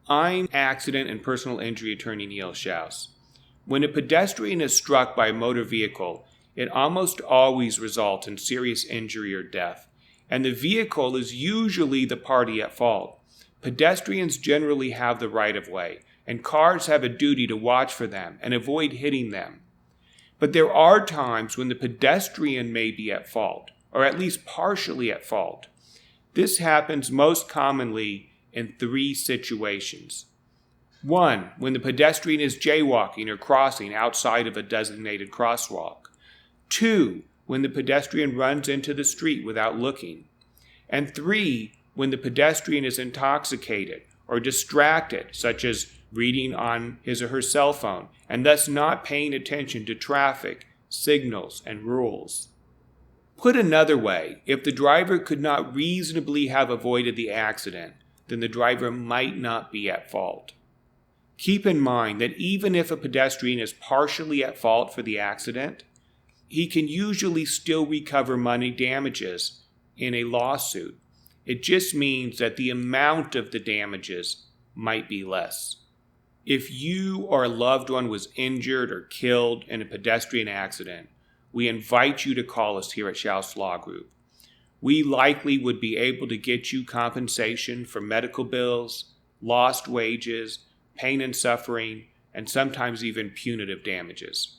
I'm accident and personal injury attorney Neil Shouse. When a pedestrian is struck by a motor vehicle, it almost always results in serious injury or death, and the vehicle is usually the party at fault. Pedestrians generally have the right of way, and cars have a duty to watch for them and avoid hitting them. But there are times when the pedestrian may be at fault, or at least partially at fault. This happens most commonly in 3 situations. 1, when the pedestrian is jaywalking or crossing outside of a designated crosswalk. 2, when the pedestrian runs into the street without looking. And 3, when the pedestrian is intoxicated or distracted, such as reading on his or her cell phone, and thus not paying attention to traffic, signals, and rules. Put another way, if the driver could not reasonably have avoided the accident, then the driver might not be at fault. Keep in mind that even if a pedestrian is partially at fault for the accident, he can usually still recover money damages in a lawsuit. It just means that the amount of the damages might be less. If you or a loved one was injured or killed in a pedestrian accident, we invite you to call us here at Shouse Law Group. We likely would be able to get you compensation for medical bills, lost wages, pain and suffering, and sometimes even punitive damages.